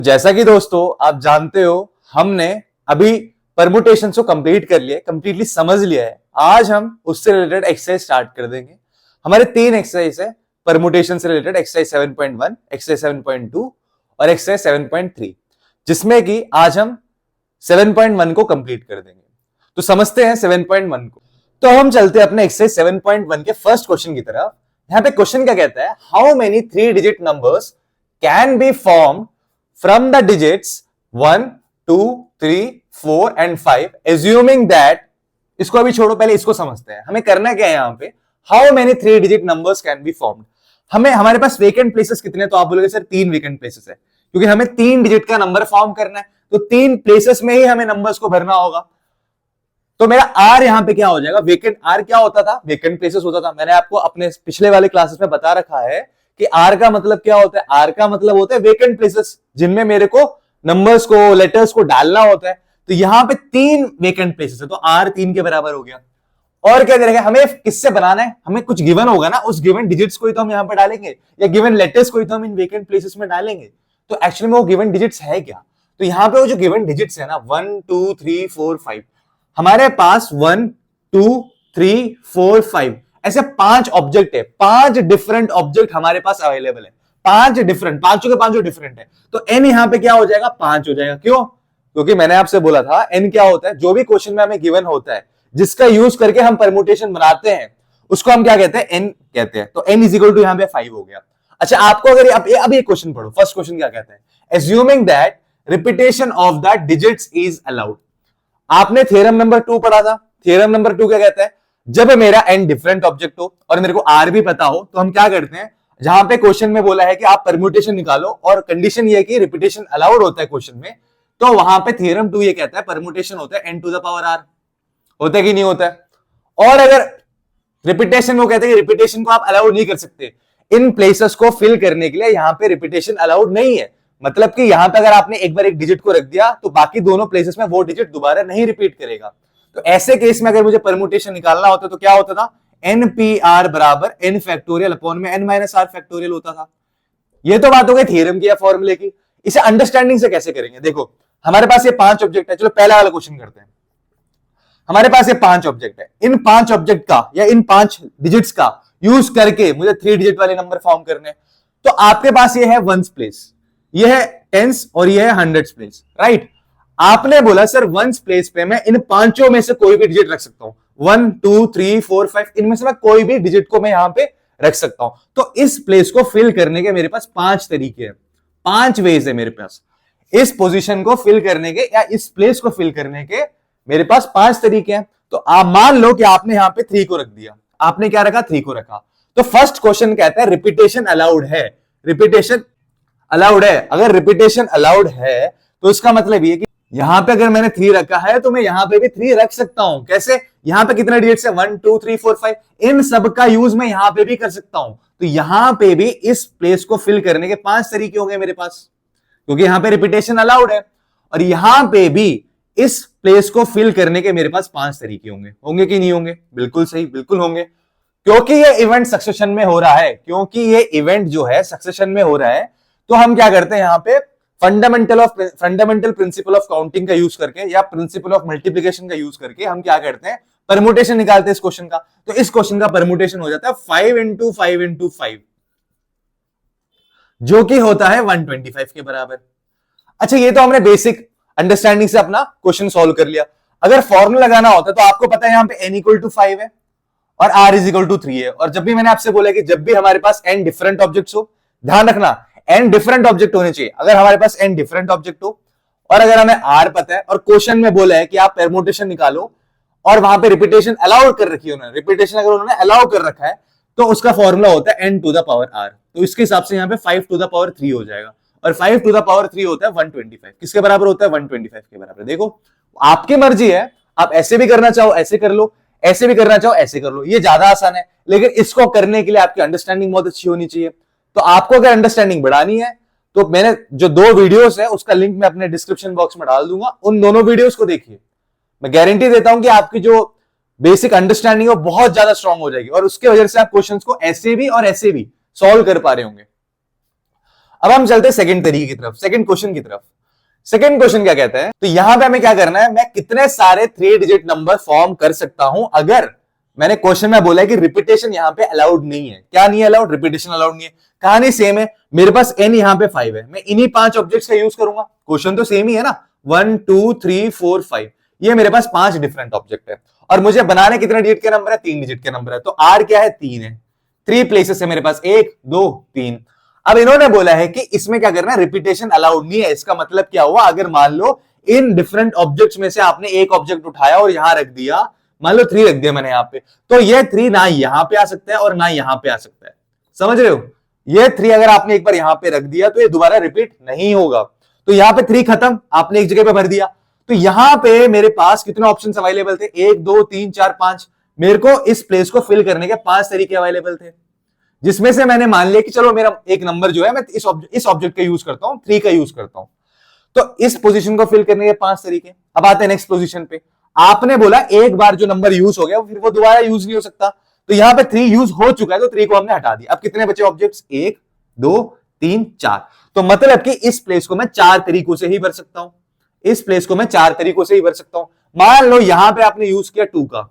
जैसा कि दोस्तों आप जानते हो, हमने अभी परमुटेशन को कंप्लीट कर लिया, कंप्लीटली समझ लिया है। आज हम उससे रिलेटेड एक्सरसाइज स्टार्ट कर देंगे। हमारे 3 एक्सरसाइज है परमुटेशन से रिलेटेड, एक्सरसाइज 7.1, एक्सरसाइज 7.2 और एक्सरसाइज 7.3, जिसमें कि आज हम 7.1 को कंप्लीट कर देंगे। तो समझते हैं 7.1 को। तो हम चलते हैं अपने एक्सरसाइज 7.1 के फर्स्ट क्वेश्चन की तरफ। यहां पे क्वेश्चन क्या कहता है, how many 3 digit numbers can be formed from the digits 1, 2, 3, 4 and 5 assuming that, इसको अभी छोड़ो, पहले इसको समझते हैं। हमें करना क्या है यहां पे, how many 3 digit numbers can be formed। हमारे पास वेकेंट प्लेसेस कितने, तो आप बोलोगे सर 3 वेकेंट प्लेसेस है, क्योंकि हमें 3 डिजिट का नंबर फॉर्म करना है, तो 3 प्लेसेस में ही हमें नंबर्स को भरना होगा। तो मेरा आर यहां पे क्या हो जाएगा, वेकेंट आर क्या होता था, वेकेंट प्लेसेस होता था। मैंने आपको अपने पिछले वाले क्लासेस में बता रखा है कि आर का मतलब क्या होता है, आर का मतलब होता है वेकेंट प्लेसेस, जिनमें मेरे को नंबर्स को, लेटर्स को डालना होता है। तो यहां पे 3 वेकेंट प्लेसेस है, तो आर 3 के बराबर हो गया। और क्या करेंगे, हमें किससे बनाना है, हमें कुछ गिवन होगा ना, उस गिवन डिजिट्स को ही तो हम यहां पे डालेंगे, या गिवन लेटर्स को ही तो हम इन वेकेंट प्लेसेस में डालेंगे। तो एक्चुअली में वो गिवन डिजिट्स है क्या, तो यहां पे वो जो गिवन डिजिट्स है ना 1, 2, 3, 4, 5, हमारे पास 1, 2, 3, 4, 5 ऐसे 5 ऑब्जेक्ट है, 5 डिफरेंट ऑब्जेक्ट हमारे पास अवेलेबल है, 5 डिफरेंट, पांचों के पांचों डिफरेंट है। तो एन यहां पे क्या हो जाएगा, 5 हो जाएगा। क्यों, क्योंकि मैंने आपसे बोला था एन क्या होता है, जो भी क्वेश्चन में हमें गिवन होता है जिसका यूज करके हम परमुटेशन बनाते हैं उसको हम क्या कहते हैं, एन कहते हैं। तो एन इज इक्वल टू यहां पे 5 हो गया। अच्छा, आपको अगर अब ये क्वेश्चन पढ़ो, फर्स्ट क्वेश्चन क्या कहते हैं, assuming that repetition of the digits is allowed. आपने थ्योरम नंबर 2 पढ़ा था। थ्योरम नंबर 2 क्या कहता है, जब मेरा एन डिफरेंट ऑब्जेक्ट हो और मेरे को आर भी पता हो, तो हम क्या करते हैं, जहां पे क्वेश्चन में बोला है कि आप परम्यूटेशन निकालो और कंडीशन ये है कि रिपीटेशन अलाउड होता है क्वेश्चन में, तो वहां पे थ्योरम 2 ये कहता है परम्यूटेशन होता है n to the power r. होता है कि नहीं होता है। और अगर रिपीटेशन वो कहते हैं कि रिपीटेशन को आप अलाउड नहीं कर सकते, इन प्लेसेस को फिल करने के लिए यहां पे रिपीटेशन अलाउड नहीं है। मतलब कि यहां पे अगर आपने एक बार एक डिजिट को रख दिया तो बाकी दोनों प्लेसेस में वो डिजिट दोबारा नहीं रिपीट करेगा। तो ऐसे केस में अगर मुझे परमुटेशन निकालना होता तो क्या होता था, एन पी आर बराबर एन फैक्टोरियल अपॉन में एन माइनस आर फैक्टोरियल होता था। ये तो बात हो गई थ्योरम की या फॉर्मूले की। इसे अंडरस्टैंडिंग से कैसे करेंगे, देखो हमारे पास ये 5 ऑब्जेक्ट है। चलो पहला वाला क्वेश्चन करते हैं। हमारे पास ये 5 ऑब्जेक्ट है, इन 5 ऑब्जेक्ट का या इन 5 डिजिट्स का यूज करके मुझे 3 डिजिट वाले नंबर फॉर्म करने। तो आपके पास ये है वंस प्लेस, ये है टेंस और ये है हंड्रेड्स प्लेस, राइट। आपने बोला सर वंस प्लेस पे मैं इन पांचों में से कोई भी डिजिट रख सकता हूं, 1, 2, 3, 4, 5, इनमें से मैं कोई भी डिजिट को मैं यहां पे रख सकता हूं। तो इस प्लेस को फिल करने के मेरे पास 5 तरीके हैं, 5 वेज है मेरे पास। इस पोजीशन को फिल करने के या इस प्लेस को फिल करने के मेरे पास 5 तरीके हैं। तो आप मान लो कि आपने यहां पे 3 को रख दिया, आपने क्या रखा, 3 को रखा। तो फर्स्ट क्वेश्चन कहता है रिपीटेशन अलाउड है, रिपीटेशन अलाउड है। अगर रिपीटेशन अलाउड है तो इसका मतलब ये कि यहां पे अगर मैंने 3 रखा है तो मैं यहां पे भी 3 रख सकता हूं। कैसे, यहां पे कितने डिजिट्स है, 1, 2, 3, 4, 5, इन सब का यूज मैं यहां पे भी कर सकता हूं। तो यहां पे भी इस प्लेस को फिल करने के 5 तरीके होंगे मेरे पास, क्योंकि यहां पे रिपीटेशन अलाउड है। और यहां पे भी इस प्लेस को फिल करने के मेरे पास 5 तरीके होंगे। होंगे कि नहीं होंगे, बिल्कुल सही, बिल्कुल होंगे, क्योंकि ये इवेंट सक्सेशन में हो रहा है। क्योंकि ये इवेंट जो है सक्सेशन में हो रहा है, तो हम क्या करते हैं, यहां पे फंडामेंटल प्रिंसिपल ऑफ काउंटिंग का यूज करके या प्रिंसिपल ऑफ मल्टीप्लिकेशन का यूज करके हम क्या करते हैं, परमुटेशन निकालते हैं इस क्वेश्चन का। तो इस क्वेश्चन का परमुटेशन हो जाता है 5 इंटू 5 इंटू 5, जो कि होता है 125 के बराबर। अच्छा, ये तो हमने बेसिक अंडरस्टैंडिंग से अपना क्वेश्चन सॉल्व कर लिया। अगर फॉर्मूला लगाना होता तो आपको पता है यहां पे n इक्वल टू 5 है और r इज इक्वल टू 3 है। और जब भी मैंने आपसे बोला कि जब भी हमारे पास n डिफरेंट ऑब्जेक्ट्स हो, ध्यान रखना n डिफरेंट ऑब्जेक्ट होने चाहिए। अगर हमारे पास n डिफरेंट ऑब्जेक्ट हो और अगर हमें r पता है और क्वेश्चन में बोला है कि आप परमुटेशन निकालो और वहां पे रिपीटेशन अलाउ कर रखी है उन्होंने, रिपीटेशन अगर उन्होंने अलाउ कर रखा है तो उसका फॉर्मूला होता है n to the power r। तो इसके हिसाब से यहां पे 5 टू द पावर 3 हो जाएगा और 5 टू द पावर 3 होता है 125। किसके बराबर होता है, 125 के बराबर। देखो आपकी मर्जी है, आप ऐसे भी करना चाहो ऐसे कर लो, ऐसे भी करना चाहो ऐसे कर लो, ये ज्यादा आसान है। लेकिन इसको करने के लिए आपकी अंडरस्टैंडिंग बहुत अच्छी होनी चाहिए। तो आपको अगर अंडरस्टैंडिंग बढ़ानी है तो मैंने जो 2 वीडियोस है उसका लिंक मैं अपने डिस्क्रिप्शन बॉक्स में डाल दूंगा, उन दोनों वीडियोस को देखिए। मैं गारंटी देता हूं कि आपकी जो बेसिक अंडरस्टैंडिंग है बहुत ज्यादा स्ट्रांग हो जाएगी और उसके वजह से आप क्वेश्चंस को ऐसे भी और ऐसे भी सॉल्व कर पा रहे होंगे। अब हम चलते हैं सेकंड तरीके की तरफ, सेकंड क्वेश्चन की तरफ। सेकंड क्वेश्चन क्या कहता है, तो यहां पे हमें क्या करना है, मैं कितने सारे 3 डिजिट नंबर फॉर्म कर सकता हूं अगर मैंने क्वेश्चन में बोला है कि रिपीटेशन यहां पे अलाउड नहीं है। क्या नहीं अलाउड? रिपीटेशन अलाउड नहीं है। कहानी सेम है, मेरे पास n यहां पे 5 है, मैं इन्हीं 5 ऑब्जेक्ट्स का यूज करूंगा। क्वेश्चन तो सेम ही है ना, 1 2 3 4 5, ये मेरे पास 5 डिफरेंट ऑब्जेक्ट है और मुझे बनाने कितने डिजिट के नंबर है? 3 डिजिट के नंबर है। तो r क्या है? 3 है। 3 प्लेसेस है मेरे पास, 1 2 3। अब इन्होंने बोला है कि इसमें क्या करना है, रिपीटेशन अलाउड नहीं है। इसका मतलब क्या हुआ, अगर मान लो इन डिफरेंट ऑब्जेक्ट्स में से आपने एक ऑब्जेक्ट उठाया और यहां रख दिया, मान लो 3 रख दिया मैंने यहां पे, तो ये 3 ना यहां पे आ सकता है और ना यहां पे आ सकता है। समझ रहे हो? ये 3 अगर आपने एक बार यहां पे रख दिया तो ये दोबारा रिपीट नहीं होगा। तो यहां पे 3 खत्म, आपने एक जगह पे भर दिया। तो यहां पे मेरे पास कितने ऑप्शंस अवेलेबल थे? 1 2 3 4 5। मेरे को इस प्लेस को फिल करने के 5 तरीके अवेलेबल थे, जिसमें से मैंने मान लिया कि चलो मेरा एक नंबर जो है मैं इस ऑब्जेक्ट का यूज करता हूं, 3 का यूज करता हूं। तो इस पोजीशन को फिल करने के 5 तरीके। अब आते हैं नेक्स्ट पोजीशन पे। आपने बोला एक बार जो नंबर यूज हो गया फिर वो दोबारा यूज नहीं हो सकता, तो यहां पे 3 यूज हो चुका है, तो 3 को हमने हटा दिया। अब कितने बचे ऑब्जेक्ट्स? 1 2 3 4। तो मतलब कि इस प्लेस को मैं 4 तरीकों से ही भर सकता हूं। इस प्लेस को मैं 4 तरीकों से ही भर सकता हूं। मान लो यहां पे आपने यूज किया 2 का,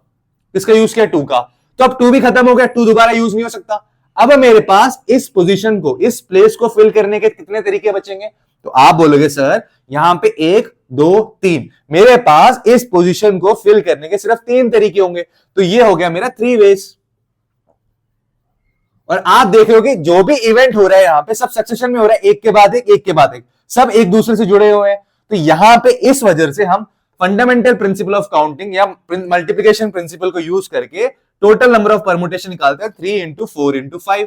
किसका यूज किया? 2 का, तो अब 2 भी खत्म हो गया, 2 दोबारा यूज नहीं हो सकता। अब मेरे पास इस पोजीशन को, इस प्लेस को फिल करने के कितने तरीके बचेंगे? तो आप बोलोगे सर यहां पे 1 2 3, मेरे पास इस पोजीशन को फिल करने के सिर्फ 3 तरीके होंगे, तो ये हो गया मेरा 3 वेज। और आप देख रहे हो कि जो भी इवेंट हो रहा है यहां पे सब सक्सेशन में हो रहा है, एक के बाद एक, एक के बाद एक, सब एक दूसरे से जुड़े हुए हैं। तो यहां पे इस वजह से हम फंडामेंटल प्रिंसिपल ऑफ काउंटिंग या मल्टीप्लिकेशन प्रिंसिपल को यूज करके टोटल नंबर ऑफ परमुटेशन निकालते हैं 3 इंटू 4 इंटू 5,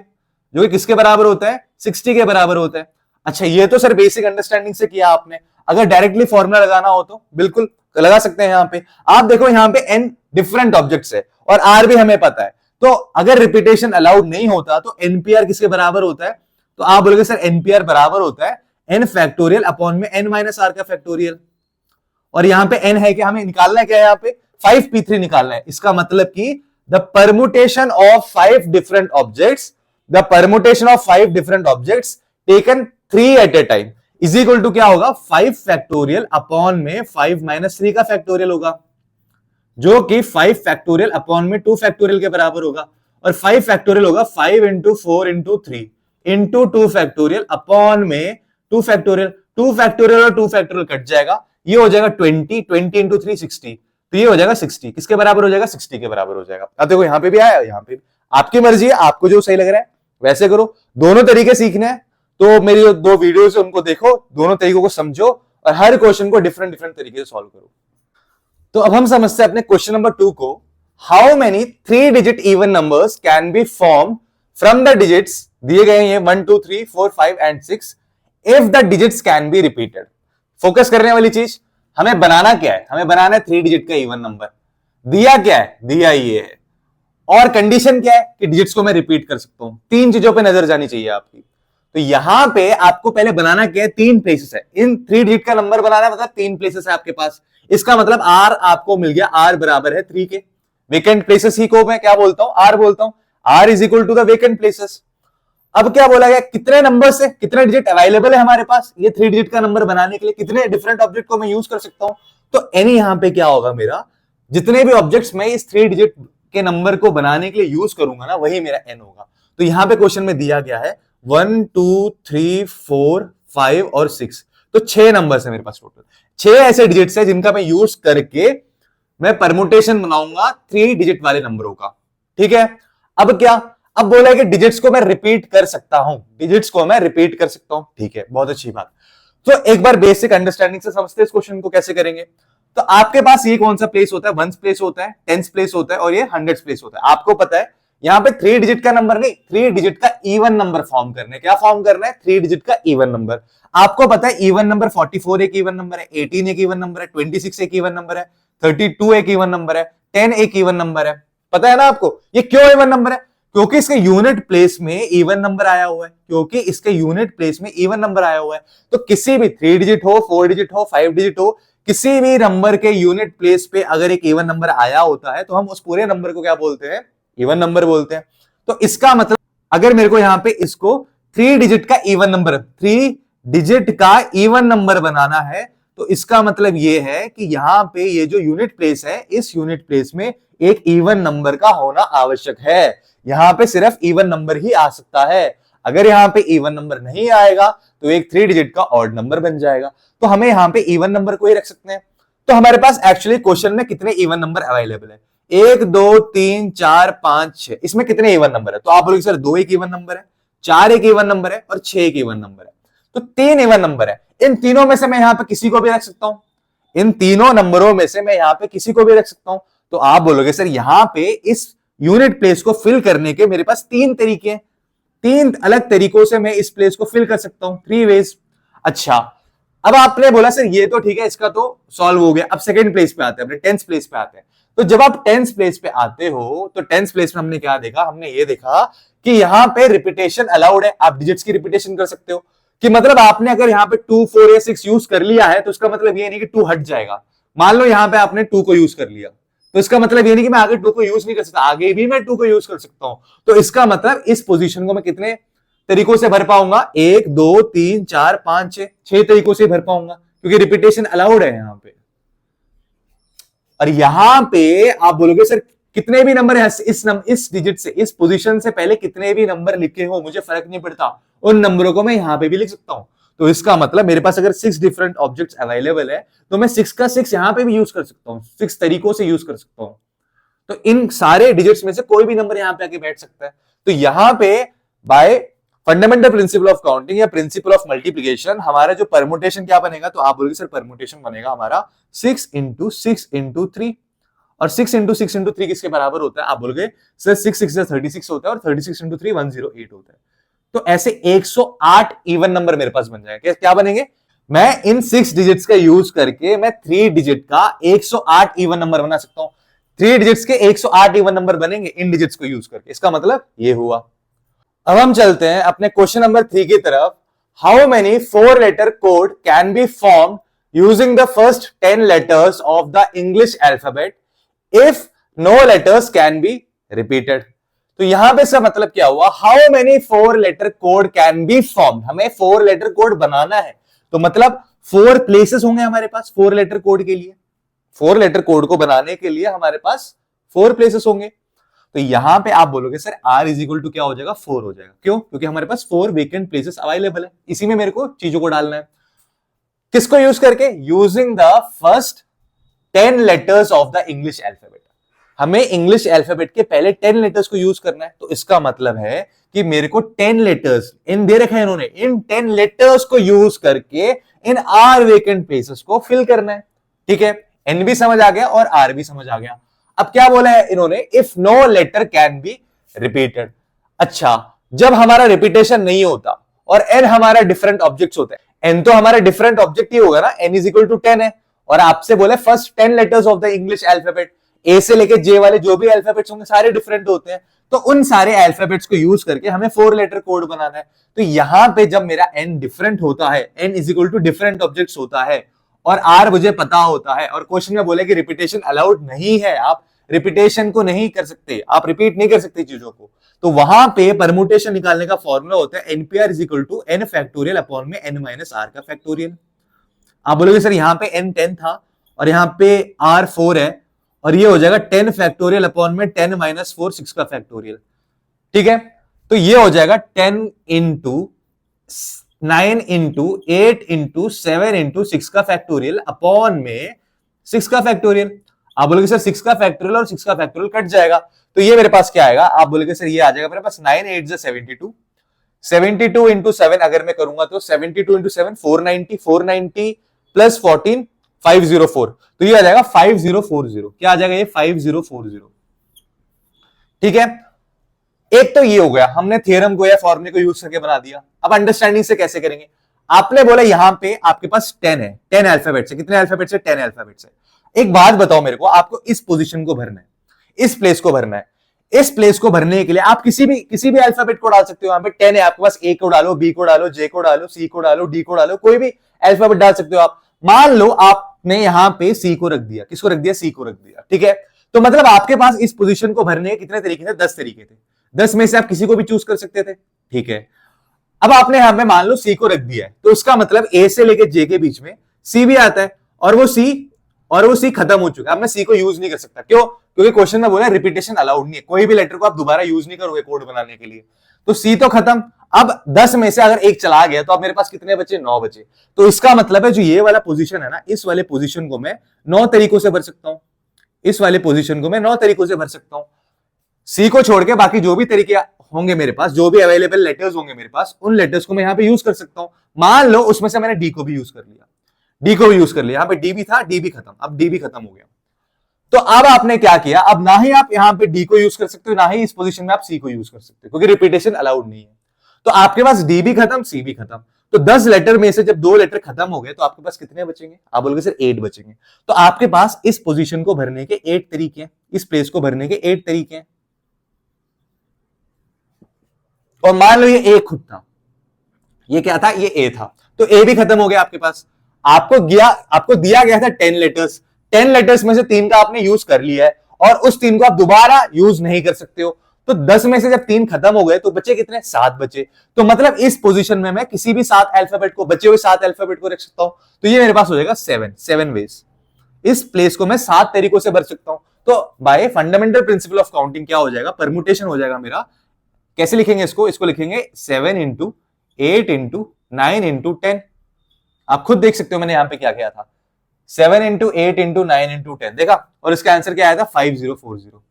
जो कि किसके बराबर होता है? 60 के बराबर होता है। अच्छा, ये तो सर बेसिक अंडरस्टैंडिंग से किया आपने। अगर डायरेक्टली फॉर्मूला लगाना हो तो बिल्कुल लगा सकते हैं। यहां पे आप देखो, यहां पे n डिफरेंट ऑब्जेक्ट्स है और r भी हमें पता है, तो अगर रिपीटेशन अलाउड नहीं होता तो एनपीआर किसके बराबर होता है? तो आप बोलोगे सर एनपीआर बराबर होता है n फैक्टोरियल अपॉन में n माइनस आर का फैक्टोरियल। और यहां पे n है कि हमें निकालना क्या है? यहां पे 5p3 निकालना है। इसका मतलब कि the permutation of 5 different objects, the permutation of 5 different objects taken 3 at a time is equal to क्या होगा? 5 फैक्टोरियल अपॉन में 5 माइनस 3 का फैक्टोरियल होगा, जो कि 5 फैक्टोरियल अपॉन में 2 फैक्टोरियल के बराबर होगा। और 5 फैक्टोरियल होगा 5 into 4 into 3 into 2 factorial upon में 2 फैक्टोरियल। 2 फैक्टोरियल और 2 फैक्टोरियल कट जाएगा, ये हो जाएगा 20, 20 इंटू 3 60, तो ये हो जाएगा 60। किसके बराबर हो जाएगा? 60 के बराबर हो जाएगा। अब देखो यहां पे भी आया, यहां पे भी। आपकी मर्जी है, आपको जो सही लग रहा है वैसे करो। दोनों तरीके सीखने हैं तो मेरी जो 2 वीडियोस है उनको देखो, दोनों तरीकों को समझो और हर क्वेश्चन को डिफरेंट डिफरेंट तरीके से सॉल्व करो। तो अब हम समझते हैं अपने क्वेश्चन नंबर 2 को। How many 3 digit even numbers can be form from the digits दिए गए हैं 1 2 3 4 5 and 6 if the digits can be repeated. Focus करने वाली चीज, हमें बनाना क्या है? हमें बनाना है 3 डिजिट का इवन नंबर। दिया क्या है? दिया ये है। और कंडीशन क्या है कि डिजिट्स को मैं रिपीट कर सकता हूं। 3 चीजों पे नजर जानी चाहिए आपकी। तो यहां पे आपको पहले बनाना क्या है? 3 प्लेसेस है। इन 3 डिजिट का नंबर बनाना मतलब 3 प्लेसेस है आपके पास। इसका मतलब r आपको मिल गया, r बराबर है 3 के। वेकेंट प्लेसेस ही को मैं क्या बोलता हूं? r बोलता हूं। r is equal to the vacant places. अब क्या बोला गया? कितने नंबर से कितने डिजिट अवेलेबल है हमारे पास ये 3 डिजिट का नंबर बनाने के लिए? कितने डिफरेंट ऑब्जेक्ट को मैं यूज कर सकता हूं? तो n यहां पे क्या होगा मेरा? जितने भी ऑब्जेक्ट्स मैं इस 3 डिजिट के नंबर को बनाने के लिए यूज करूंगा ना, वही मेरा n होगा। तो यहां पे क्वेश्चन में दिया गया है 1 2 3 4 5 और 6, तो 6 नंबर है मेरे पास टोटल। 6 ऐसे डिजिट्स है जिनका मैं यूज करके मैं परमुटेशन बनाऊंगा 3 डिजिट वाले नंबरों का। ठीक है, अब क्या? अब बोला है कि डिजिट्स को मैं रिपीट कर सकता हूं। डिजिट्स को मैं रिपीट कर सकता हूं। ठीक है, बहुत अच्छी बात। तो एक बार बेसिक अंडरस्टैंडिंग से समझते हैं इस क्वेश्चन को कैसे करेंगे। तो आपके पास ये कौन सा प्लेस होता है? 1s प्लेस होता है, 10s प्लेस होता है और ये 100s प्लेस होता है। आपको पता है यहां पे 3 डिजिट का नंबर नहीं, 3 डिजिट का इवन नंबर फॉर्म करना है। क्या फॉर्म करना है? 3 डिजिट का इवन नंबर। आपको पता है इवन नंबर 44 एक इवन नंबर है, 18 एक इवन नंबर है, 26 एक इवन नंबर है, 32 एक इवन नंबर है, 10 एक इवन नंबर है। पता है ना आपको? ये क्यों इवन नंबर है? क्योंकि इसके यूनिट प्लेस में इवन नंबर आया हुआ है। क्योंकि इसके यूनिट प्लेस में इवन नंबर आया हुआ है, तो किसी भी 3 डिजिट हो, 4 डिजिट हो, 5 डिजिट हो, किसी भी नंबर के यूनिट प्लेस पे अगर एक इवन नंबर आया होता है तो हम उस पूरे नंबर को क्या बोलते हैं? इवन नंबर बोलते हैं। तो इसका मतलब अगर मेरे को यहां पे इसको 3 डिजिट का इवन नंबर, 3 डिजिट का इवन नंबर बनाना है, तो इसका मतलब ये है कि यहां पे ये जो यूनिट प्लेस है, इस यूनिट प्लेस में एक इवन नंबर का होना आवश्यक है। यहां पे सिर्फ इवन नंबर ही आ सकता है। अगर यहां पे इवन नंबर नहीं आएगा तो एक 3 डिजिट का ऑड नंबर बन जाएगा। तो हमें यहां पे इवन नंबर को ही रख सकते हैं। तो हमारे पास एक्चुअली क्वेश्चन में कितने इवन नंबर अवेलेबल है? 1 2 3 4 5 6। इसमें कितने इवन नंबर है? तो आप बोलोगे सर 2 एक इवन नंबर है, 4 एक इवन नंबर है और 6 एक इवन नंबर है। तो 3 इवन नंबर है। इन तीनों में से मैं यहां पे किसी को भी रख सकता हूं। इन तीनों नंबरों में से मैं यहां पे किसी को भी रख सकता हूं। तो आप बोलोगे सर यहां पे इस यूनिट प्लेस को फिल करने के मेरे पास 3 तरीके हैं। 3 अलग तरीकों से मैं इस प्लेस को फिल कर सकता हूं, 3 वेज। अच्छा, अब आपने बोला सर ये तो ठीक है, इसका तो सॉल्व हो गया। अब सेकंड प्लेस पे आते हैं, अपने 10th प्लेस पे आते हैं। तो जब आप 10th प्लेस पे आते हो तो 10th प्लेस में हमने क्या देखा? हमने ये देखा कि यहां पे रिपीटेशन अलाउड है। आप डिजिट्स की रिपीटेशन कर सकते हो, कि मतलब आपने अगर यहां पे 2 4 या 6 यूज कर लिया है तो इसका मतलब ये नहीं कि 2 हट जाएगा। मान लो यहां पे आपने 2 को यूज कर लिया, तो इसका मतलब ये नहीं कि मैं आगे 2 को यूज नहीं कर सकता, आगे भी मैं 2 को यूज कर सकता हूं। तो इसका मतलब इस पोजीशन को मैं कितने तरीकों से भर पाऊंगा? 1 2 3 4 5 6, 6 तरीकों से भर पाऊंगा, क्योंकि रिपीटेशन अलाउड है यहां पे। और यहां पे आप बोलोगे सर कितने भी नंबर है इस डिजिट से, इस पोजीशन से पहले कितने भी नंबर लिखे हो मुझे फर्क नहीं पड़ता, उन नंबरों को मैं यहां पे भी लिख सकता हूं। तो इसका मतलब मेरे पास अगर 6 डिफरेंट ऑब्जेक्ट्स अवेलेबल है तो मैं 6 का 6 यहां पे भी यूज कर सकता हूं, 6 तरीकों से यूज कर सकता हूं। तो इन सारे डिजिट्स में से कोई भी नंबर यहां पे आके बैठ सकता है। तो यहां पे bye fundamental principle of counting या प्रिंसिपल ऑफ मल्टीप्लिकेशन हमारा जो परमुटेशन क्या बनेगा? तो आप बोलोगे सर परमुटेशन बनेगा हमारा 6 इंटू 6 इंटू 3। और 6 इंटू 6 इंटू 3 किसके बराबर होता है? आप बोलोगे सर 6 6 36 होता है और 36 इंटू 3 108 होता है। तो ऐसे 108 इवन नंबर मेरे पास बन जाएगा। क्या बनेंगे? मैं इन 6 डिजिट्स का यूज करके मैं 3 डिजिट का 108 इवन नंबर बना सकता हूं। 3 डिजिट्स के 108 इवन नंबर बनेंगे इन डिजिट्स को यूज करके। इसका मतलब ये हुआ। अब हम चलते हैं अपने क्वेश्चन नंबर 3 की तरफ। How many 4 letter code can be form using the first 10 letters of the English alphabet if no letters can be repeated? तो यहां पे इसका मतलब क्या हुआ? How many 4 letter code can be form, हमें 4 लेटर कोड बनाना है। तो मतलब 4 प्लेसेस होंगे हमारे पास 4 लेटर कोड के लिए। 4 लेटर कोड को बनाने के लिए हमारे पास 4 प्लेसेस होंगे। तो यहां पे आप बोलोगे sir R is equal to क्या हो जाएगा? 4 हो जाएगा। क्यों? क्योंकि हमारे पास 4 वेकेंट प्लेसेस अवेलेबल है, इसी में मेरे को चीजों को डालना है। किसको यूज करके? Using the first 10 letters of the English alphabet. हमें इंग्लिश अल्फाबेट के पहले 10 लेटर्स को यूज करना है। तो इसका मतलब है कि मेरे को 10 लेटर्स इन दे रखे हैं इन्होंने, इन 10 लेटर्स को यूज करके इन R वेकेंट प्लेसेस को फिल करना है। ठीक है, N भी समझ आ गया और R भी समझ आ गया। अब क्या बोला है इन्होंने? If no letter can be repeated. अच्छा, जब हमारा रिपीटेशन नहीं होता और N हमारा डिफरेंट ऑब्जेक्ट्स होते हैं, N तो हमारा डिफरेंट ऑब्जेक्ट ही होगा ना, N इज इक्वल टू 10 है। और आपसे बोले first 10 letters of the English alphabet, A से लेके जे वाले जो भी अल्फाबेट्स होंगे सारे डिफरेंट होते हैं। तो उन सारे अल्फाबेट्स को यूज करके हमें 4 लेटर कोड बनाना है। तो यहां पे जब मेरा N डिफरेंट होता है, N is equal to different objects होता है और R मुझे पता होता है, और क्वेश्चन में बोले कि रिपीटेशन अलाउड नहीं है, आप रिपीटेशन को नहीं कर सकते, आप रिपीट नहीं कर सकते चीजों को, तो वहां पे परमुटेशन निकालने का फॉर्मूला होता है NPR is equal to N factorial upon में N माइनस R का फैक्टोरियल। आप बोलोगे सर यहां पे N 10 था और यहां पे R 4 है, और ये हो जाएगा 10 फैक्टोरियल अपॉन में 10 माइनस 4 6 का फैक्टोरियल। ठीक है, तो ये हो जाएगा 10 इंटू 9 इंटू 8 इंटू 7 इंटू 6 का फैक्टोरियल अपॉन में 6 का फैक्टोरियल। आप बोलोगे सर 6 का फैक्टोरियल और 6 का फैक्टोरियल कट जाएगा, तो ये मेरे पास क्या आएगा? आप बोलोगे सर ये आ जाएगा मेरे पास 9 8 72, 72 इंटू 7 अगर मैं करूंगा तो 72 इंटू 7 490, 490 प्लस 14 504, तो ये आ जाएगा 5040। क्या आ जाएगा ये? 5040। ठीक है, एक तो ये हो गया, हमने थ्योरम को या फॉर्मूले को यूज करके बना दिया। अब अंडरस्टैंडिंग से कैसे करेंगे? आपने बोला यहां पे आपके पास 10 है, 10 अल्फाबेट्स है। कितने अल्फाबेट्स है? 10 अल्फाबेट्स है। एक बात बताओ मेरे को, आपको इस पोजीशन को भरना है, इस प्लेस को भरना है। इस प्लेस को भरने के लिए आप किसी भी अल्फाबेट को डाल सकते हो। यहां पे 10 है, आपके पास A को डालो, B को डालो, J को डालो, C को डालो, D को डालो, कोई भी अल्फाबेट डाल सकते हो आप। मान लो आपने यहां पे C को रख दिया, किसको रख दिया? C को रख दिया। ठीक है, तो मतलब आपके पास इस पोजीशन को भरने के कितने तरीके थे? 10 तरीके थे। 10 में से आप किसी को भी चूज कर सकते थे। ठीक है, अब आपने यहां पे मान लो सी को रख दिया है, तो उसका मतलब ए से लेके जे के बीच में सी भी आता है, और वो सी खत्म हो चुका है। अब मैं सी को यूज नहीं कर सकता, क्यों? क्योंकि क्वेश्चन में बोला रिपीटेशन अलाउड नहीं है, कोई भी लेटर को आप दोबारा यूज नहीं करोगे कोड बनाने के लिए। तो सी तो खत्म। अब 10 में से अगर एक चला गया तो अब मेरे पास कितने बचे? 9 बचे। तो इसका मतलब है जो ये वाला पोजीशन है ना, इस वाले पोजीशन को मैं 9 तरीकों से भर सकता हूं। इस वाले पोजीशन को मैं 9 तरीकों से भर सकता हूं। सी को छोड़ के बाकी जो भी तरीके होंगे मेरे पास, जो भी अवेलेबल लेटर्स होंगे मेरे पास, उन लेटर्स को मैं यहां पे यूज कर सकता हूं। मान लो उसमें से मैंने डी को भी यूज कर लिया, डी को भी यूज कर लिया, यहां पे डी भी था, डी भी खत्म, अब डी भी खत्म हो गया। तो अब आपने क्या किया? अब ना ही आप यहां पे डी को यूज कर सकते हो, ना ही इस पोजीशन में आप सी को यूज कर सकते हो, क्योंकि रिपीटेशन अलाउड नहीं है। तो आपके पास डी भी खत्म, सी भी खत्म। तो 10 लेटर में से जब 2 लेटर खत्म हो गए तो आपके पास कितने बचेंगे? आप बोलोगे सर 8 बचेंगे। तो आपके पास इस पोजीशन को भरने के 8 तरीके हैं, इस प्लेस को भरने के 8 तरीके हैं। और मान लो ये ए खुद था, ये क्या था? ये ए था, तो ए भी खत्म हो गया आपके पास। आपको दिया गया था 10 लेटर्स, 10 लेटर्स में से 3 का आपने यूज कर लिया है, और उस 3 को आप दोबारा यूज नहीं कर सकते हो। तो 10 में से जब 3 खत्म हो गए तो बचे कितने? 7 बचे। तो मतलब इस पोजीशन में मैं किसी भी 7 अल्फाबेट को, बचे हुए 7 अल्फाबेट को रख सकता हूं। तो ये मेरे पास हो जाएगा 7 वेज। इस प्लेस को मैं 7 तरीकों से भर सकता हूं। तो bye fundamental principle of counting क्या हो जाएगा? परमुटेशन हो जाएगा मेरा। कैसे लिखेंगे इसको लिखेंगे 7 इंटू 8 इंटू 9 इंटू 10। आप खुद देख सकते हो मैंने यहां पे क्या किया था, 7 इंटू 8 इंटू 9 इंटू 10 देखा, और इसका आंसर क्या आया था? 5040।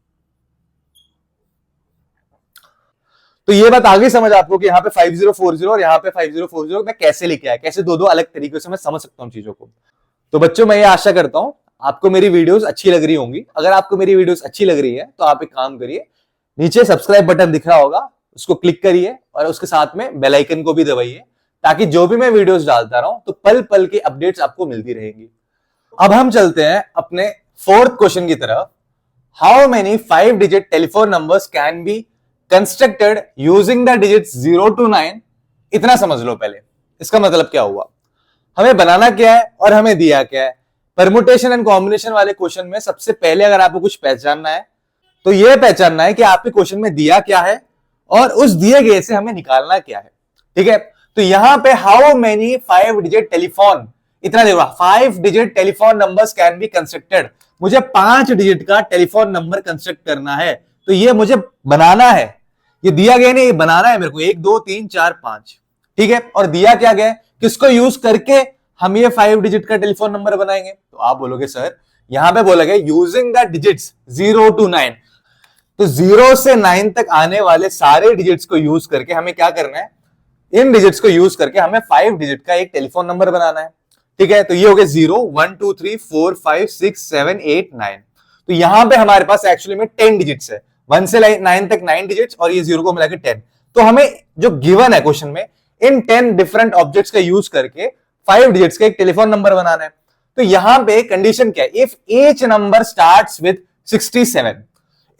तो ये बात आगे समझ आपको कि यहाँ पे 5040 और यहाँ पे 5040 मैं कैसे लेके आया, कैसे दो अलग तरीके से मैं समझ सकता हूँ चीजों को। तो बच्चों मैं ये आशा करता हूं आपको मेरी वीडियोस अच्छी लग रही होंगी। अगर आपको मेरी वीडियोस अच्छी लग रही है तो आप एक काम करिए, नीचे सब्सक्राइब बटन दिख रहा होगा, उसको क्लिक करिए और उसके साथ में बेल आइकन को भी दबाइए, ताकि जो भी मैं वीडियोस डालता रहूं तो पल पल की अपडेट्स आपको मिलती रहेंगी। अब हम चलते हैं अपने 4th क्वेश्चन की तरफ। How many 5 digit telephone numbers can be constructed using the digits 0 to 9? इतना समझ लो पहले, इसका मतलब क्या हुआ, हमें बनाना क्या है और हमें दिया क्या है। परमुटेशन एंड कॉम्बिनेशन वाले क्वेश्चन में सबसे पहले अगर आपको कुछ पहचानना है तो यह पहचानना है कि आपके क्वेश्चन में दिया क्या है और उस दिए गए से हमें निकालना क्या है। ठीक है, तो यहां पे हाउ मेनी 5 डिजिट टेलीफोन, इतना देखो 5 digit telephone numbers can be constructed, मुझे 5 डिजिट का टेलीफोन नंबर कंस्ट्रक्ट करना है, तो ये मुझे बनाना है, ये दिया गया नहीं, ये बनाना है मेरे को, 1 2 3 4 5। ठीक है, और दिया क्या गया, किसको यूज करके हम ये 5 डिजिट का टेलीफोन नंबर बनाएंगे। तो आप बोलोगे सर यहां पे बोला गया यूजिंग द डिजिट्स 0 to 9, तो 0 से 9 तक आने वाले सारे डिजिट्स को यूज करके हमें क्या करना है, इन डिजिट्स को यूज करके हमें 5 डिजिट का एक टेलीफोन नंबर बनाना है। ठीक है, तो ये हो गया 0 1 2 3 4 5 6 7 8 9। तो यहां पे हमारे पास एक्चुअली में 10 डिजिट्स है, 1 से 9 तक 9 डिजिट्स और ये 0 को मिला के 10। तो हमें जो गिवन है क्वेश्चन में, इन 10 डिफरेंट ऑब्जेक्ट्स का यूज करके 5 डिजिट्स का एक टेलीफोन नंबर बनाना है। तो यहां पे कंडीशन क्या है, if each number starts with 67,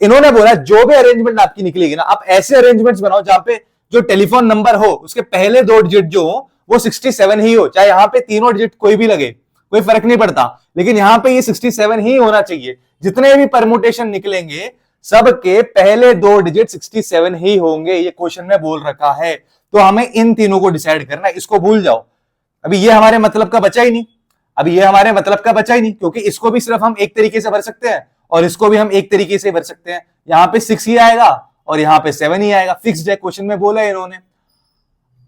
इन्होंने बोला जो भी अरेंजमेंट आपकी निकलेगी ना, आप ऐसे अरेंजमेंट्स बनाओ जहां पे जो टेलीफोन नंबर हो उसके पहले 2 डिजिट जो हो वो 67 ही हो, चाहे यहां पे तीनों डिजिट कोई भी लगे, कोई फर्क नहीं पड़ता, लेकिन यहां पे ये 67 ही होना चाहिए। जितने भी परमुटेशन निकलेंगे सबके पहले 2 डिजिट 67 ही होंगे, ये क्वेश्चन में बोल रखा है। तो हमें इन तीनों को डिसाइड करना है, इसको भूल जाओ, अभी ये हमारे मतलब का बचा ही नहीं, अभी ये हमारे मतलब का बचा ही नहीं, क्योंकि इसको भी सिर्फ हम एक तरीके से भर सकते हैं और इसको भी हम एक तरीके से भर सकते हैं। यहां पे 6 ही आएगा और यहां पे 7 ही आएगा, फिक्स्ड है, क्वेश्चन में बोला है इन्होंने।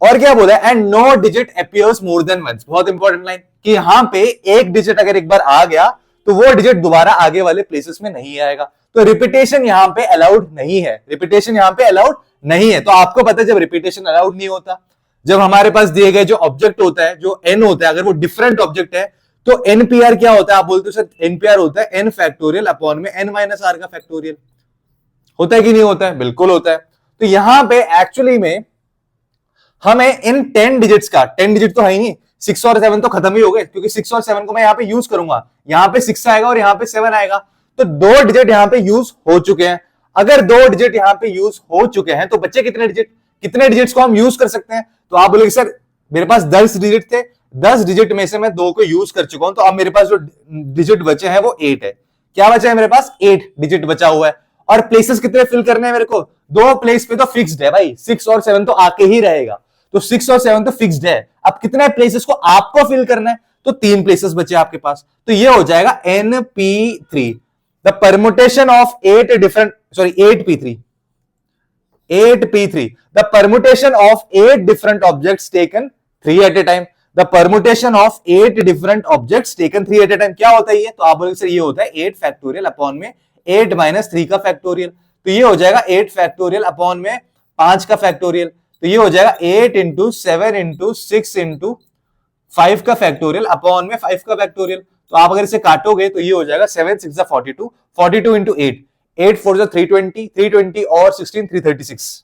और क्या बोला है, and no digit appears more than once, बहुत इंपॉर्टेंट लाइन, कि यहां पे एक डिजिट अगर एक बार आ गया तो वो डिजिट दोबारा आगे वाले प्लेसेस में नहीं आएगा। तो रिपीटेशन यहां पे अलाउड नहीं है, रिपीटेशन यहां पे अलाउड नहीं है। तो आपको पता है जब रिपीटेशन अलाउड नहीं होता, जब हमारे पास दिए गए जो ऑब्जेक्ट होता है, जो एन होता है, अगर वो डिफरेंट ऑब्जेक्ट है तो एनपीआर क्या होता है, आप बोलते हो सर एनपीआर होता है एन फैक्टोरियल अपॉन में एन माइनस आर का फैक्टोरियल, होता है कि नहीं होता है, बिल्कुल होता है। तो यहां पे एक्चुअली में हमें इन 10 डिजिट्स का, 10 डिजिट तो है ही नहीं, 6 और 7 तो खत्म ही हो गए, क्योंकि 6 और 7 को मैं यहां पे यूज करूंगा, यहां पे 6 आएगा और यहां पे 7 आएगा, तो 2 डिजिट यहां पे यूज हो चुके हैं। अगर 2 डिजिट यहां पे यूज हो चुके हैं तो बच्चे कितने डिजिट, कितने डिजिट्स को हम यूज कर सकते हैं। तो आप बोलोगे सर मेरे पास 10 डिजिट थे, 10 डिजिट में से मैं 2 को यूज कर चुका हूं, तो अब मेरे पास जो डिजिट बचे हैं वो 8 है। क्या बचा है मेरे पास, 8 डिजिट बचा हुआ है। और प्लेसेस कितने फिल करने हैं मेरे को, 2 प्लेस पे तो फिक्स्ड है भाई, 6 और 7 तो आके ही रहेगा। तो 6 और 7 तो फिक्स्ड है। अब कितने प्लेसेस को आपको फिल करना है, तो 3 प्लेसेस बचे आपके पास, तो ये हो जाएगा np3, the permutation of 8p3, the permutation of 8 different objects taken 3 at a time, the permutation of 8 different objects taken 3 at a time, क्या होता है ये, तो आप बोलोगे सर ये होता है 8 फैक्टोरियल अपॉन में 8 माइनस 3 का फैक्टोरियल, तो ये हो जाएगा 8 फैक्टोरियल अपॉन में 5 का फैक्टोरियल, तो ये हो जाएगा 8 इंटू 7 इंटू 6 इंटू 5 का फैक्टोरियल अपॉन में 5 का फैक्टोरियल, तो आप अगर इसे काटोगे तो ये हो जाएगा 7 6 42, 42 इंटू 8, 8 4 320, 320 और 16 336।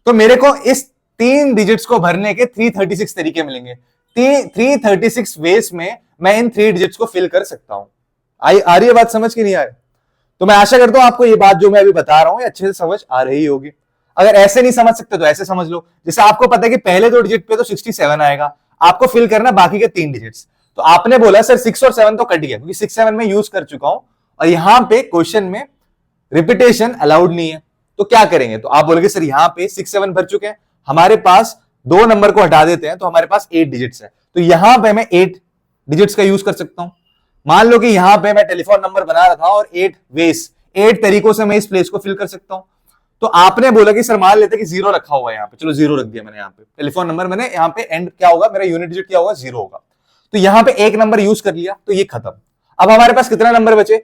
तो मेरे को इस 3 डिजिट्स को भरने के 336 तरीके मिलेंगे। 336 वेज में मैं इन 3 डिजिट्स को फिल कर सकता हूं। आ रही है बात समझ की नहीं आ रही? तो मैं आशा करता हूं आपको ये बात जो मैं अभी बता रहा हूं अच्छे से समझ आ रही होगी। अगर ऐसे नहीं समझ सकते तो ऐसे समझ लो, जैसे आपको पता है कि पहले 2 डिजिट पे तो 67 आएगा, आपको फिल करना बाकी के 3 डिजिट्स। तो आपने बोला सर 6 और 7 तो कट गया, क्योंकि 6 7 में यूज कर चुका हूं और यहां पे क्वेश्चन में रिपीटेशन अलाउड नहीं है, तो क्या करेंगे, तो आप बोलोगे सर यहां पे 6 7 भर चुके हैं, हमारे पास 2 नंबर को हटा देते हैं तो हमारे पास 8 डिजिट्स है, तो यहां पे मैं 8 डिजिट्स का यूज कर सकता हूं। मान लो कि यहां पे मैं टेलीफोन नंबर बना रहा था और 8 तरीकों से मैं इस प्लेस को फिल कर सकता हूं। तो आपने बोला कि सर मान लेते कि 0 रखा हुआ है यहाँ पे, चलो 0 रख दिया मैंने यहाँ पे, टेलीफोन नंबर मैंने यहाँ पे एंड क्या होगा, मेरा यूनिट डिजिट क्या होगा, 0 होगा, तो यहाँ पे 1 नंबर यूज कर लिया तो ये खत्म। अब हमारे पास कितना नंबर बचे,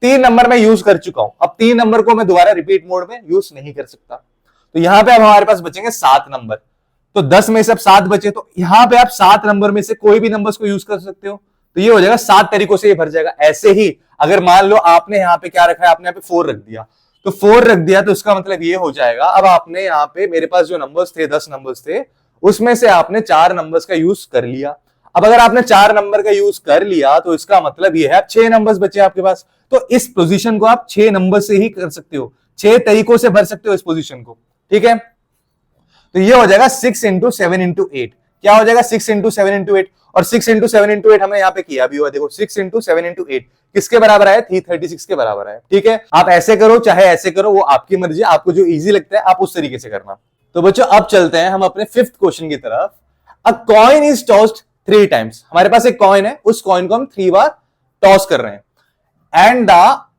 3 नंबर मैं यूज कर चुका हूं, अब 3 नंबर को मैं दोबारा रिपीट मोड में यूज नहीं कर सकता, तो यहां पे अब हमारे पास बचेंगे 7 नंबर, तो 10 में से अब 7 बचे, तो यहां पे आप 7 नंबर में से कोई भी नंबर्स को यूज कर सकते हो, तो ये हो जाएगा 7 तरीकों से ये भर जाएगा। ऐसे ही अगर मान लो आपने यहाँ पे क्या रखा है, आपने यहाँ पे 4 रख दिया, तो 4 रख दिया तो इसका मतलब ये हो जाएगा अब आपने यहाँ पे, मेरे पास जो नंबर्स थे 10 नंबर्स थे, उसमें से आपने 4 नंबर्स का यूज कर लिया। अब अगर आपने 4 नंबर का यूज कर लिया तो इसका मतलब ये है अब 6 नंबर्स बचे आपके पास, तो इस पोजीशन को आप 6 नंबर से ही कर सकते हो, 6 तरीकों से भर सकते हो इस पोजीशन को, ठीक है। तो ये हो जाएगा 6 इंटू 7 इंटू 8, क्या हो जाएगा 6 इंटू 7 इंटू 8, और 6 इंटू 7 इंटू 8 हमने यहाँ पे किया भी हुआ, देखो 6 इंटू 7 इंटू 8 किसके बराबर आया, 336 के बराबर आया, ठीक है। आप ऐसे करो चाहे ऐसे करो, वो आपकी मर्जी, आपको जो इजी लगता है आप उस तरीके से करना। तो बच्चों अब चलते हैं हम अपने 5th क्वेश्चन की तरफ। अ कॉइन इज टॉस्ड 3 टाइम्स, हमारे पास एक कॉइन है, उस कॉइन को हम 3 बार टॉस कर रहे हैं, and the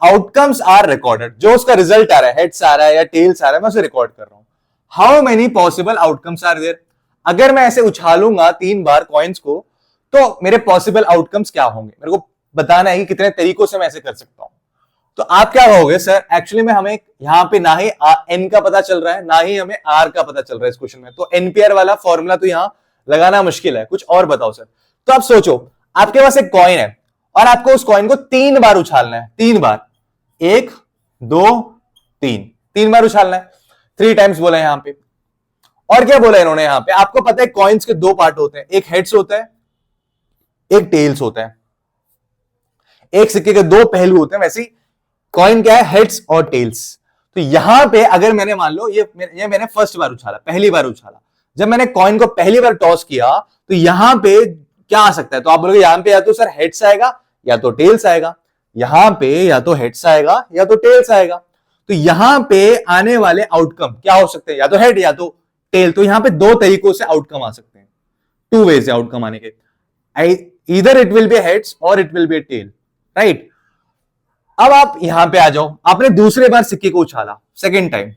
outcomes are recorded, जो उसका रिजल्ट आ रहा है, हेड्स आ रहा है या टेल्स आ रहा है, मैं उसे रिकॉर्ड कर रहा हूं। How many possible outcomes are there, अगर मैं ऐसे उछालूंगा 3 बार कॉइन्स को तो मेरे पॉसिबल आउटकम्स क्या होंगे, मेरे को बताना है कि कितने तरीकों से मैं ऐसे कर सकता हूं। तो आप क्या कहोगे, सर एक्चुअली में हमें यहां पे ना ही एन का पता चल रहा है ना ही हमें आर का पता चल रहा है इस क्वेश्चन में, तो एनपीआर वाला फॉर्मूला तो यहां लगाना मुश्किल है, कुछ और बताओ सर। तो आप सोचो आपके पास एक कॉइन है और आपको उस कॉइन को 3 बार उछालना है, 3 बार, 1 2 3 बार उछालना है, 3 टाइम्स बोला है यहां पे। और क्या बोला इन्होंने यहां पे, आपको पता है कॉइन्स के 2 पार्ट होते हैं, एक हेड्स होता है एक टेल्स होता है, एक सिक्के के 2 पहलू होते हैं, वैसे ही कॉइन क्या है, हेड्स और टेल्स। तो यहां पे अगर मैंने मान लो ये मैंने फर्स्ट बार उछाला, पहली बार उछाला, जब मैंने कॉइन को पहली बार टॉस किया तो यहां पे क्या आ सकता है, तो आप बोलोगे यहां पे या तो सर हेड्स आएगा या तो टेल्स आएगा, यहां पे या तो हेड्स आएगा या तो टेल्स आएगा, तो यहां पे आने वाले आउटकम क्या हो सकते हैं, या तो हेड या तो टेल, तो यहां पे 2 तरीकों से आउटकम आ सकते हैं, 2 वे से आउटकम आने के, either it will be heads और it will be tail, right. अब आप यहां पे आ जाओ, आपने दूसरे बार सिक्के को उछाला, सेकेंड टाइम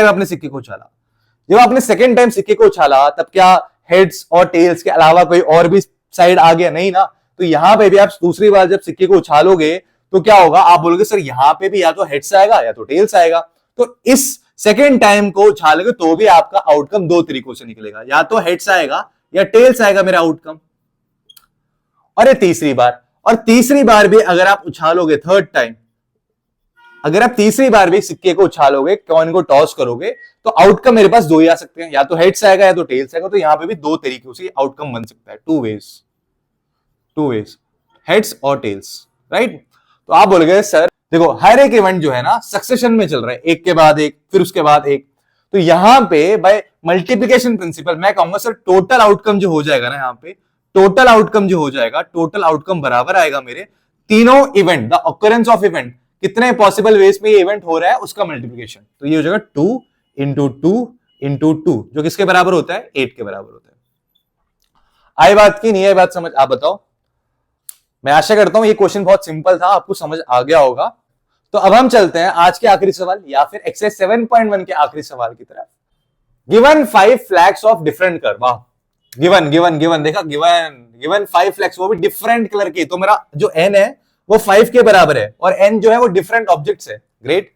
आपने सिक्के को उछाला, जब आपने सेकेंड टाइम सिक्के को उछाला तब क्या हेड्स और टेल्स के अलावा कोई और भी साइड आ गया, नहीं ना, तो यहां पे भी आप दूसरी बार जब सिक्के को उछालोगे तो क्या होगा, आप बोलोगे सर यहां पे भी या तो हेड्स आएगा या तो टेल्स आएगा, तो इस सेकेंड टाइम को उछालोगे तो भी आपका आउटकम 2 तरीकों से निकलेगा, या तो हेड्स आएगा या टेल्स आएगा मेरा आउटकम। और ये तीसरी बार भी अगर आप उछालोगे, थर्ड टाइम अगर आप तीसरी बार भी सिक्के को उछालोगे, कॉइन को टॉस करोगे, तो आउटकम मेरे पास 2 ही आ सकते हैं, या तो हेड्स आएगा या तो टेल्स आएगा, तो यहां पे भी 2 तरीकों से आउटकम बन सकता है, 2 वेज, हेड्स और टेल्स, राइट। तो आप बोलोगे सर देखो हर एक इवेंट जो है ना सक्सेशन में चल रहा है, एक के बाद एक फिर उसके बाद एक, तो यहां पे बाय मल्टीप्लिकेशन प्रिंसिपल मैं कहूंगा सर टोटल आउटकम जो हो जाएगा ना, यहां पे टोटल आउटकम जो हो जाएगा, टोटल आउटकम बराबर आएगा मेरे तीनों event, the occurrence of event, कितने पॉसिबल वेज में ये इवेंट हो रहा है उसका मल्टीप्लिकेशन, तो ये हो जाएगा 2 इंटू 2 इंटू 2, जो किसके बराबर होता है? 8 के बराबर होता है। आई बात की नहीं आई बात समझ? आप बताओ। मैं आशा करता हूं ये क्वेश्चन बहुत सिंपल था, आपको समझ आ गया होगा। तो अब हम चलते हैं आज के आखिरी सवाल या फिर एक्सरसाइज 7.1 के आखिरी सवाल की तरफ। Given 5 flags of different colour. वाह, गिवन गिवन गिवन देखा, गिवन 5 फ्लैग्स, वो भी डिफरेंट कलर के। तो मेरा जो एन है वो 5 के बराबर है और एन जो है वो डिफरेंट ऑब्जेक्ट्स है। Great.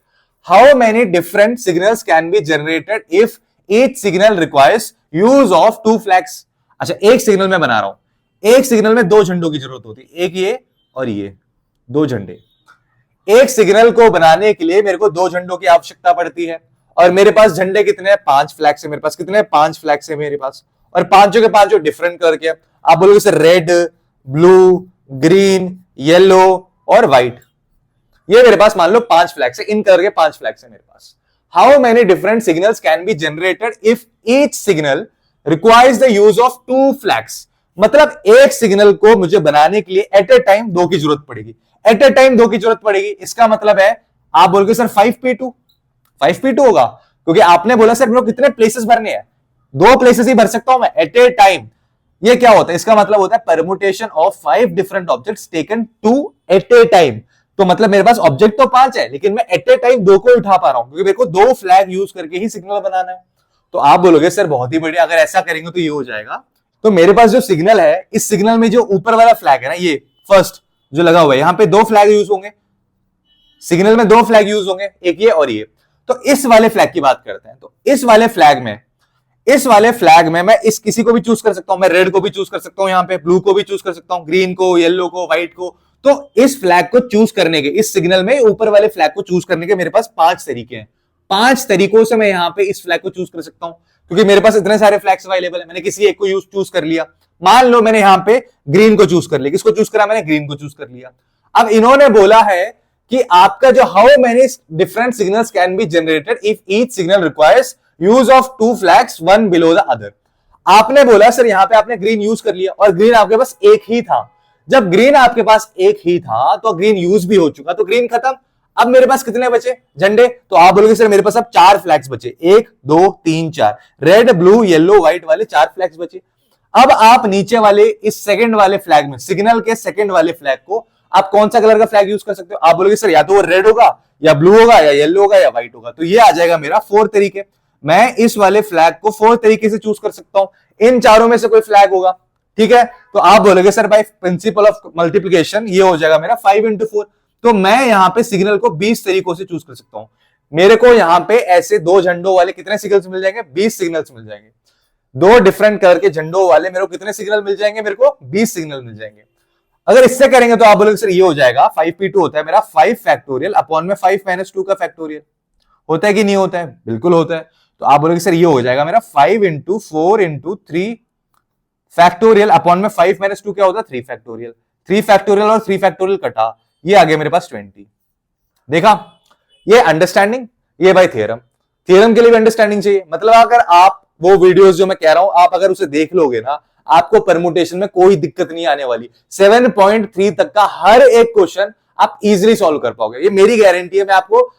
How many different signals can be generated if each signal requires use of 2 flags. अच्छा, एक सिग्नल मैं बना रहा हूं, एक सिग्नल में 2 झंडों की जरूरत होती है, एक ये और ये 2 झंडे। एक सिग्नल को बनाने के लिए मेरे को 2 झंडों की आवश्यकता पड़ती है और मेरे पास झंडे कितने हैं? 5 फ्लैग्स है मेरे पास। कितने? 5 फ्लैग्स है मेरे पास और पांचों के पांचों डिफरेंट कलर के। आप बोलोगे sir red, blue, green, yellow और व्हाइट, ये मेरे पास मान लो 5 फ्लैग्स है, इन कलर के 5 फ्लैग्स है मेरे पास। How many different signals can be generated if each signal requires the use of 2 flags. मतलब एक सिग्नल को मुझे बनाने के लिए एट ए टाइम 2 की जरूरत पड़ेगी, एट ए टाइम 2 की जरूरत पड़ेगी। इसका मतलब है आप बोलोगे सर 5p2, 5p2 होगा क्योंकि आपने बोला सर मेरे को कितने प्लेसेस भरने हैं? 2 प्लेसेस ही भर सकता हूं मैं एट ए टाइम। ये क्या होता है? इसका मतलब होता है permutation of 5 different objects taken 2 at a time. तो मतलब मेरे पास ऑब्जेक्ट तो 5 है लेकिन मैं एट ए टाइम 2 को उठा पा रहा हूं क्योंकि मेरे को 2 फ्लैग यूज करके ही सिग्नल बनाना है। तो आप बोलोगे सर बहुत ही बढ़िया, अगर ऐसा करेंगे तो ये हो जाएगा। तो मेरे पास जो सिग्नल है, इस सिग्नल में जो ऊपर वाला फ्लैग है ना, ये फर्स्ट जो लगा हुआ है, यहां पे 2 फ्लैग यूज होंगे, सिग्नल में 2 फ्लैग यूज होंगे, एक ये और ये। तो इस वाले फ्लैग की बात करते हैं। तो इस वाले फ्लैग में मैं इस किसी को भी चूज कर सकता हूं, मैं रेड को भी चूज कर सकता हूं, यहां पे ब्लू को भी चूज कर सकता हूं, ग्रीन को, येलो को, व्हाइट को। तो इस फ्लैग को चूज करने के, इस सिग्नल में ऊपर वाले फ्लैग को चूज करने के मेरे पास 5 तरीके हैं। 5 तरीकों से मैं यहां पे इस फ्लैग को चूज कर सकता हूं क्योंकि मेरे पास इतने सारे फ्लैग्स अवेलेबल है। मैंने किसी एक को चूज कर लिया। मान लो मैंने यहां पे ग्रीन को चूज कर लिया। किसको चूज करा? मैंने ग्रीन को चूज कर लिया। अब इन्होंने बोला है कि आपका जो how many different signals can be generated if each signal requires use of 2 flags one below the other. आपने बोला सर यहां पे आपने ग्रीन यूज कर लिया और ग्रीन आपके पास एक ही था। जब ग्रीन आपके पास एक ही था तो ग्रीन यूज भी हो चुका, तो ग्रीन खत्म। अब मेरे पास कितने बचे झंडे? तो आप बोलोगे सर मेरे पास अब 4 फ्लैग्स बचे, 1 2 3 4, रेड, ब्लू, येलो, व्हाइट वाले 4 फ्लैग्स बचे। अब आप नीचे वाले इस सेकंड वाले फ्लैग में, सिग्नल के सेकंड वाले फ्लैग को आप कौन सा कलर का फ्लैग यूज कर सकते हो? आप बोलोगे सर या तो वो रेड होगा या ब्लू होगा या येलो होगा या व्हाइट होगा। तो ये आ जाएगा मेरा 4 तरीके। मैं इस वाले फ्लैग को 4 तरीके से चूज कर सकता हूं, इन चारों में से कोई फ्लैग होगा। ठीक है, तो आप बोलोगे sir by principle of multiplication ये हो जाएगा मेरा 5 into 4। तो मैं यहां पे सिग्नल को 20 तरीकों से चूज कर सकता हूं। मेरे को यहां पे ऐसे 2 झंडों वाले कितने सिग्नल्स मिल जाएंगे? 20 सिग्नल्स मिल जाएंगे। 2 डिफरेंट कलर के झंडों वाले मेरे को कितने सिग्नल मिल जाएंगे? मेरे को 20 सिग्नल मिल जाएंगे। अगर इससे करेंगे तो आप बोलोगे सर ये हो जाएगा 5p2 होता है मेरा 5 फैक्टोरियल अपॉन में 5 - 2 का फैक्टोरियल। होता है कि नहीं होता है? बिल्कुल होता है। तो आप बोलोगे सर ये हो जाएगा मेरा 5 into 4 into 3 फैक्टोरियल अपॉन में 5 - 2 क्या होता है? 3 फैक्टोरियल। 3 फैक्टोरियल और 3 फैक्टोरियल कटा, ये आ गया मेरे पास 20। देखा, ये अंडरस्टैंडिंग, ये भाई थ्योरम। थ्योरम के लिए भी अंडरस्टैंडिंग चाहिए। मतलब अगर आप वो वीडियोस जो मैं कह रहा हूं आप अगर उसे देख लोगे ना, आपको परमुटेशन में कोई दिक्कत नहीं आने वाली। 7.3 तक का हर एक क्वेश्चन आप इजीली सॉल्व कर पाओगे, ये मेरी गारंटी है। मैं आपको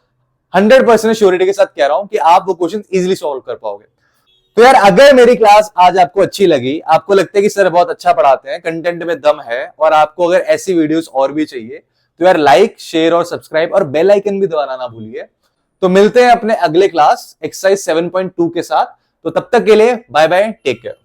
100% श्योरिटी के साथ कह रहा हूं कि आप वो क्वेश्चन इजीली सॉल्व कर पाओगे। तो यार अगर मेरी क्लास आज आपको अच्छी लगी, आपको लगता है कि सर बहुत अच्छा पढ़ाते हैं, कंटेंट में दम है, और आपको अगर ऐसी वीडियोस और भी चाहिए तो यार लाइक, शेयर और सब्सक्राइब और बेल आइकन भी दबाना ना भूलिए। तो मिलते हैं अपने अगले क्लास एक्सरसाइज 7.2 के साथ। तो तब तक के लिए बाय बाय, टेक केयर।